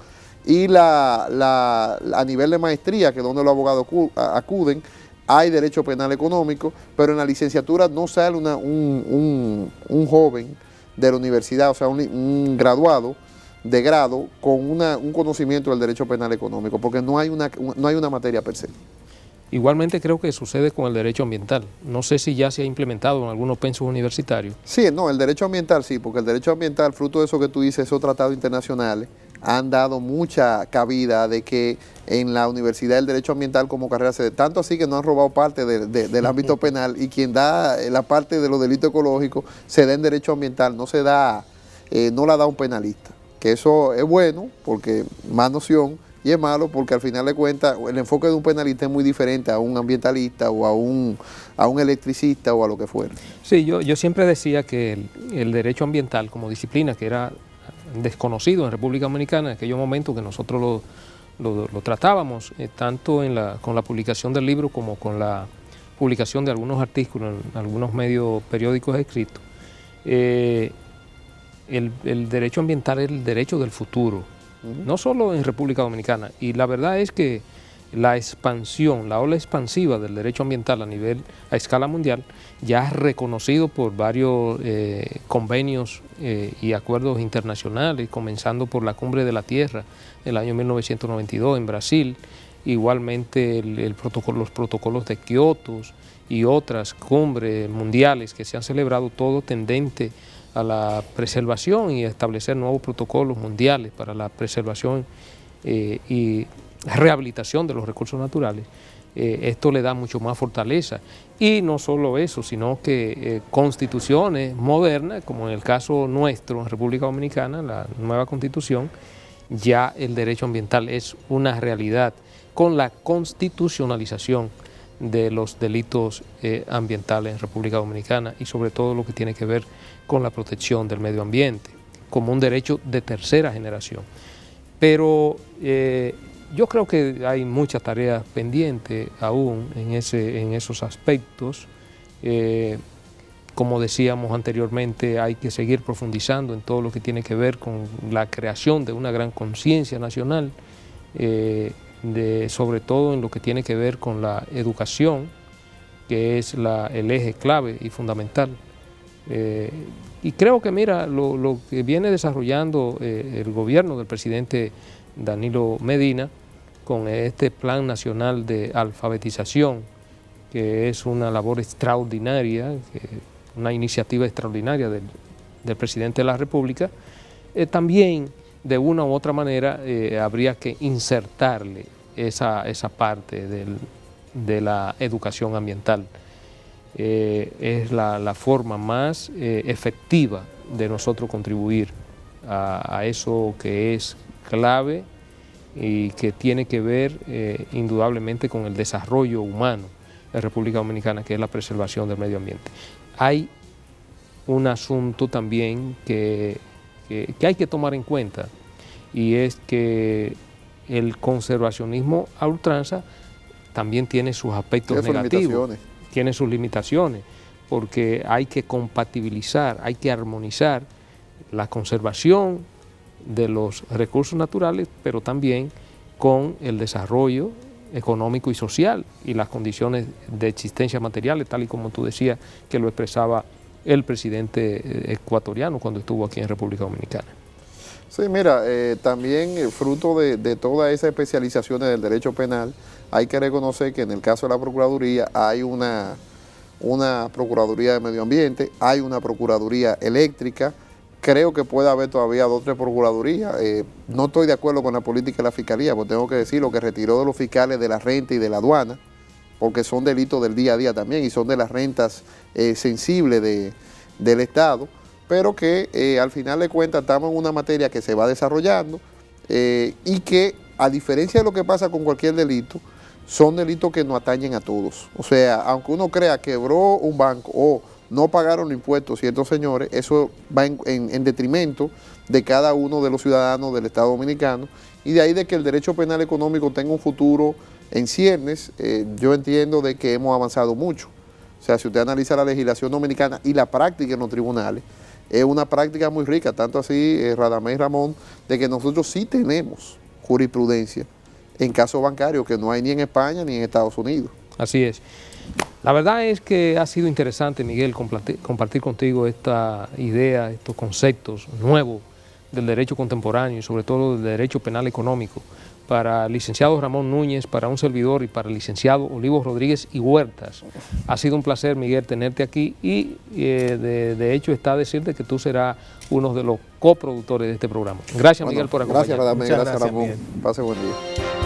y a nivel de maestría, que es donde los abogados acuden, hay derecho penal económico, pero en la licenciatura no sale un joven de la universidad, o sea, un graduado de grado con un conocimiento del derecho penal económico, porque no hay una materia per se. Igualmente creo que sucede con el derecho ambiental. No sé si ya se ha implementado en algunos pensos universitarios. Sí, no, el derecho ambiental sí, porque el derecho ambiental, fruto de eso que tú dices, esos tratados internacionales, han dado mucha cabida de que en la universidad el derecho ambiental como carrera se dé, tanto así que no han robado parte del ámbito penal, y quien da la parte de los delitos ecológicos se da en derecho ambiental, no la da un penalista, que eso es bueno porque más noción, y es malo porque al final de cuentas el enfoque de un penalista es muy diferente a un ambientalista o a un electricista o a lo que fuera. Sí, yo siempre decía que el derecho ambiental como disciplina, que era desconocido en República Dominicana en aquellos momentos que nosotros lo tratábamos, tanto con la publicación del libro como con la publicación de algunos artículos en algunos medios periódicos escritos. El derecho ambiental es el derecho del futuro, no solo en República Dominicana, y la verdad es que la expansión, la ola expansiva del derecho ambiental a escala mundial ya es reconocido por varios convenios y acuerdos internacionales, comenzando por la Cumbre de la Tierra en el año 1992 en Brasil, igualmente los protocolos de Kioto y otras cumbres mundiales que se han celebrado, todo tendente a la preservación y a establecer nuevos protocolos mundiales para la preservación y rehabilitación de los recursos naturales. esto le da mucho más fortaleza. Y no solo eso, sino que constituciones modernas, como en el caso nuestro en República Dominicana, la nueva constitución, ya el derecho ambiental es una realidad con la constitucionalización de los delitos ambientales en República Dominicana y sobre todo lo que tiene que ver con la protección del medio ambiente, como un derecho de tercera generación. Pero yo creo que hay muchas tareas pendientes aún en esos aspectos. Como decíamos anteriormente, hay que seguir profundizando en todo lo que tiene que ver con la creación de una gran conciencia nacional, sobre todo en lo que tiene que ver con la educación, que es el eje clave y fundamental. Y creo que, mira, lo que viene desarrollando el gobierno del presidente Danilo Medina con este Plan Nacional de Alfabetización, que es una labor extraordinaria, una iniciativa extraordinaria del presidente de la República, también de una u otra manera habría que insertarle esa parte de la educación ambiental. Es la forma más efectiva de nosotros contribuir a eso que es clave y que tiene que ver indudablemente con el desarrollo humano de República Dominicana, que es la preservación del medio ambiente. Hay un asunto también que hay que tomar en cuenta, y es que el conservacionismo a ultranza también tiene sus aspectos negativos, tiene sus limitaciones, porque hay que compatibilizar, hay que armonizar la conservación de los recursos naturales, pero también con el desarrollo económico y social y las condiciones de existencia materiales, tal y como tú decías que lo expresaba el presidente ecuatoriano cuando estuvo aquí en República Dominicana. Sí, mira, también fruto de todas esas especializaciones del derecho penal, hay que reconocer que en el caso de la Procuraduría hay una Procuraduría de Medio Ambiente, hay una Procuraduría Eléctrica. Creo que puede haber todavía 2 o 3 procuradurías. No estoy de acuerdo con la política de la Fiscalía, porque tengo que decir lo que retiró de los fiscales de la renta y de la aduana, porque son delitos del día a día también y son de las rentas sensibles del Estado, pero que al final de cuentas estamos en una materia que se va desarrollando y que, a diferencia de lo que pasa con cualquier delito, son delitos que nos atañen a todos. O sea, aunque uno crea que quebró un banco o no pagaron impuestos ciertos señores, eso va en detrimento de cada uno de los ciudadanos del Estado Dominicano, y de ahí de que el derecho penal económico tenga un futuro en ciernes. Yo entiendo de que hemos avanzado mucho. O sea, si usted analiza la legislación dominicana y la práctica en los tribunales, es una práctica muy rica, tanto así, Radamés Ramón, de que nosotros sí tenemos jurisprudencia en casos bancarios que no hay ni en España ni en Estados Unidos. Así es. La verdad es que ha sido interesante, Miguel, compartir contigo esta idea, estos conceptos nuevos del derecho contemporáneo y sobre todo del derecho penal económico para el licenciado Ramón Núñez, para un servidor y para el licenciado Olivo Rodríguez y Huertas. Ha sido un placer, Miguel, tenerte aquí y de hecho está a decirte que tú serás uno de los coproductores de este programa. Gracias, Miguel, por acompañarnos. Gracias, Radamés, gracias, Ramón. Pase buen día.